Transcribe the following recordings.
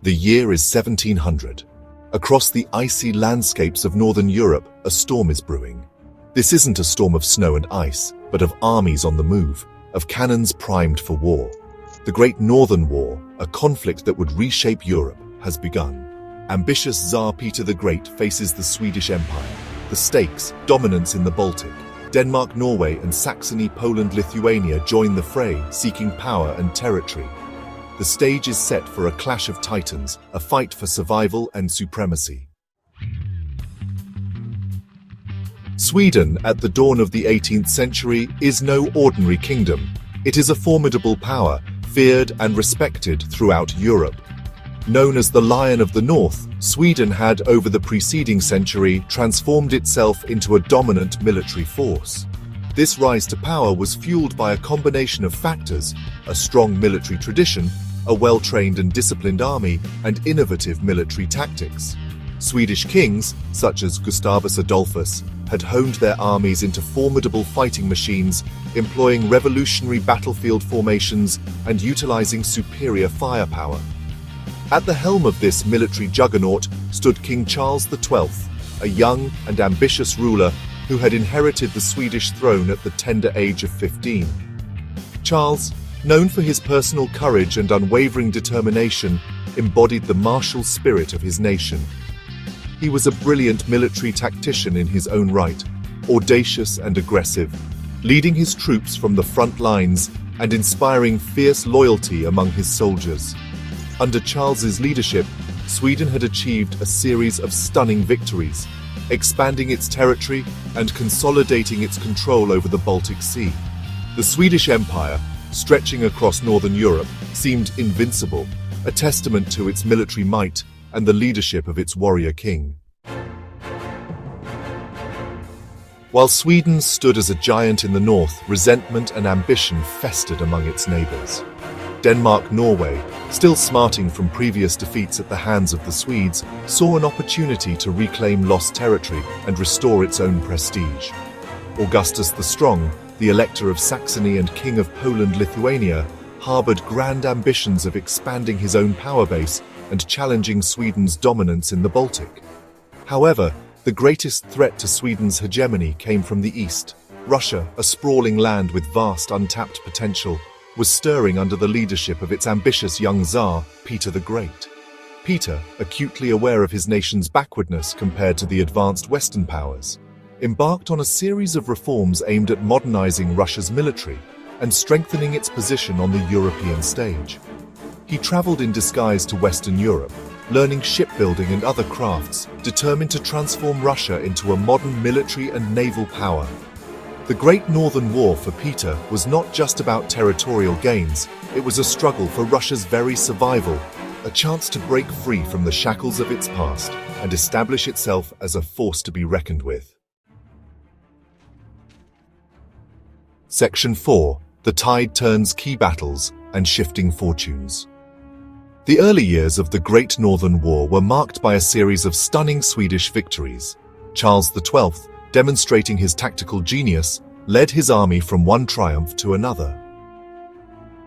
The year is 1700. Across the icy landscapes of northern Europe, a storm is brewing. This isn't a storm of snow and ice, but of armies on the move, of cannons primed for war. The Great Northern War, a conflict that would reshape Europe, has begun. Ambitious Tsar Peter the Great faces the Swedish Empire. The stakes, dominance in the Baltic. Denmark, Norway, and Saxony, Poland, Lithuania join the fray, seeking power and territory. The stage is set for a clash of titans, a fight for survival and supremacy. Sweden, at the dawn of the 18th century, is no ordinary kingdom. It is a formidable power, feared and respected throughout Europe. Known as the Lion of the North, Sweden had, over the preceding century, transformed itself into a dominant military force. This rise to power was fueled by a combination of factors: a strong military tradition, a well-trained and disciplined army, and innovative military tactics. Swedish kings, such as Gustavus Adolphus, had honed their armies into formidable fighting machines, employing revolutionary battlefield formations and utilizing superior firepower. At the helm of this military juggernaut stood King Charles XII, a young and ambitious ruler who had inherited the Swedish throne at the tender age of 15. Charles, known for his personal courage and unwavering determination, embodied the martial spirit of his nation. He was a brilliant military tactician in his own right, audacious and aggressive, leading his troops from the front lines and inspiring fierce loyalty among his soldiers. Under Charles's leadership, Sweden had achieved a series of stunning victories, expanding its territory and consolidating its control over the Baltic Sea. The Swedish Empire, stretching across northern Europe, seemed invincible, a testament to its military might and the leadership of its warrior king. While Sweden stood as a giant in the north, resentment and ambition festered among its neighbors. Denmark, Norway, still smarting from previous defeats at the hands of the Swedes, saw an opportunity to reclaim lost territory and restore its own prestige. Augustus the Strong, the Elector of Saxony and King of Poland, Lithuania, harbored grand ambitions of expanding his own power base and challenging Sweden's dominance in the Baltic. However, the greatest threat to Sweden's hegemony came from the east. Russia, a sprawling land with vast untapped potential, was stirring under the leadership of its ambitious young Tsar, Peter the Great. Peter, acutely aware of his nation's backwardness compared to the advanced Western powers, embarked on a series of reforms aimed at modernizing Russia's military and strengthening its position on the European stage. He traveled in disguise to Western Europe, learning shipbuilding and other crafts, determined to transform Russia into a modern military and naval power. The Great Northern War for Peter was not just about territorial gains, it was a struggle for Russia's very survival, a chance to break free from the shackles of its past and establish itself as a force to be reckoned with. Section 4. The Tide Turns: Key Battles and Shifting Fortunes. The early years of the Great Northern War were marked by a series of stunning Swedish victories. Charles XII, demonstrating his tactical genius, led his army from one triumph to another.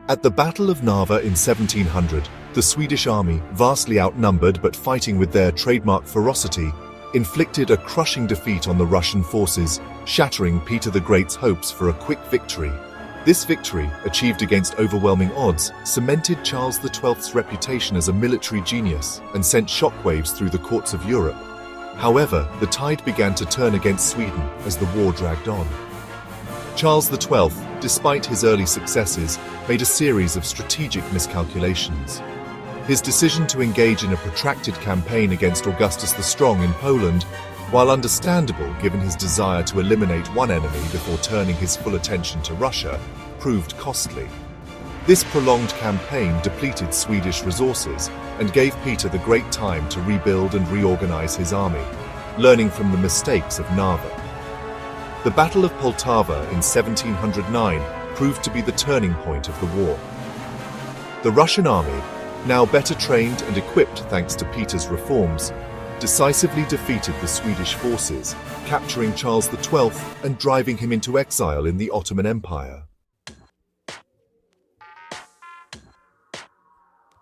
At the Battle of Narva in 1700, the Swedish army, vastly outnumbered but fighting with their trademark ferocity, inflicted a crushing defeat on the Russian forces, shattering Peter the Great's hopes for a quick victory. This victory, achieved against overwhelming odds, cemented Charles XII's reputation as a military genius and sent shockwaves through the courts of Europe. However, the tide began to turn against Sweden as the war dragged on. Charles XII, despite his early successes, made a series of strategic miscalculations. His decision to engage in a protracted campaign against Augustus the Strong in Poland, while understandable given his desire to eliminate one enemy before turning his full attention to Russia, proved costly. This prolonged campaign depleted Swedish resources and gave Peter the Great time to rebuild and reorganize his army, learning from the mistakes of Narva. The Battle of Poltava in 1709 proved to be the turning point of the war. The Russian army, now better trained and equipped thanks to Peter's reforms, decisively defeated the Swedish forces, capturing Charles XII and driving him into exile in the Ottoman Empire.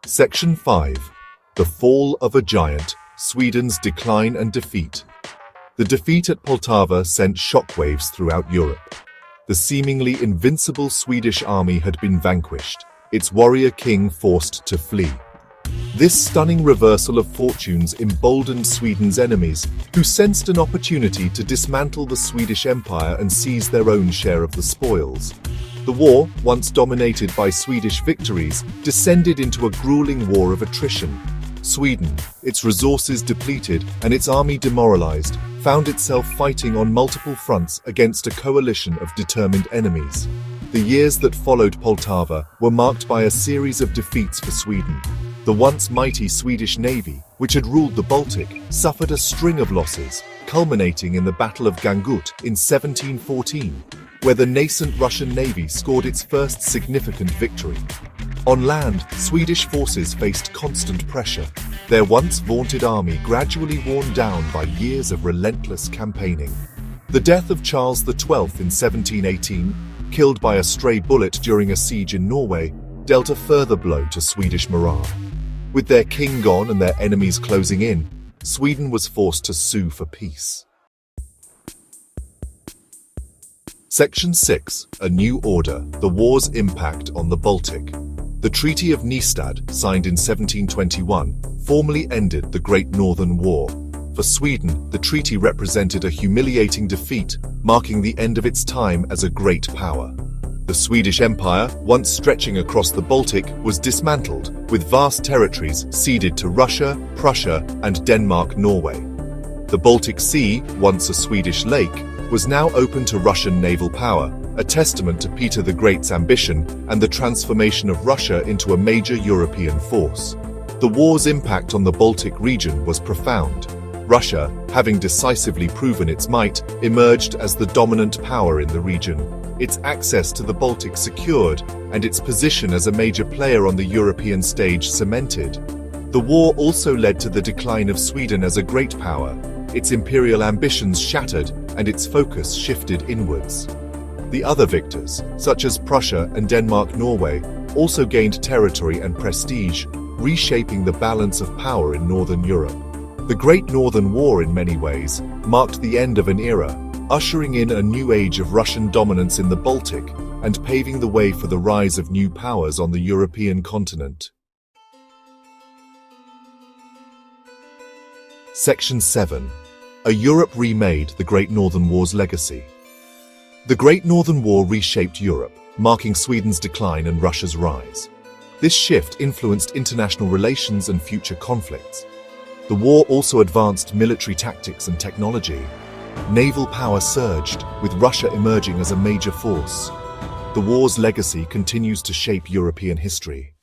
Section 5. The fall of a giant, Sweden's decline and defeat. The defeat at Poltava sent shockwaves throughout Europe. The seemingly invincible Swedish army had been vanquished, its warrior king forced to flee. This stunning reversal of fortunes emboldened Sweden's enemies, who sensed an opportunity to dismantle the Swedish Empire and seize their own share of the spoils. The war, once dominated by Swedish victories, descended into a grueling war of attrition. Sweden, its resources depleted and its army demoralized, found itself fighting on multiple fronts against a coalition of determined enemies. The years that followed Poltava were marked by a series of defeats for Sweden. The once mighty Swedish navy, which had ruled the Baltic, suffered a string of losses, culminating in the Battle of Gangut in 1714, where the nascent Russian navy scored its first significant victory. On land, Swedish forces faced constant pressure, their once vaunted army gradually worn down by years of relentless campaigning. The death of Charles XII in 1718, killed by a stray bullet during a siege in Norway, dealt a further blow to Swedish morale. With their king gone and their enemies closing in, Sweden was forced to sue for peace. Section 6. A New Order, the war's impact on the Baltic. The Treaty of Nystad, signed in 1721, formally ended the Great Northern War. For Sweden, the treaty represented a humiliating defeat, marking the end of its time as a great power. The Swedish Empire, once stretching across the Baltic, was dismantled, with vast territories ceded to Russia, Prussia, and Denmark-Norway. The Baltic Sea, once a Swedish lake, was now open to Russian naval power, a testament to Peter the Great's ambition and the transformation of Russia into a major European force. The war's impact on the Baltic region was profound. Russia, having decisively proven its might, emerged as the dominant power in the region. Its access to the Baltic secured, and its position as a major player on the European stage cemented. The war also led to the decline of Sweden as a great power. Its imperial ambitions shattered, and its focus shifted inwards. The other victors, such as Prussia and Denmark-Norway, also gained territory and prestige, reshaping the balance of power in Northern Europe. The Great Northern War, in many ways, marked the end of an era, ushering in a new age of Russian dominance in the Baltic and paving the way for the rise of new powers on the European continent. Section 7. A Europe Remade, the Great Northern War's Legacy. The Great Northern War reshaped Europe, marking Sweden's decline and Russia's rise. This shift influenced international relations and future conflicts. The war also advanced military tactics and technology. Naval power surged, with Russia emerging as a major force. The war's legacy continues to shape European history.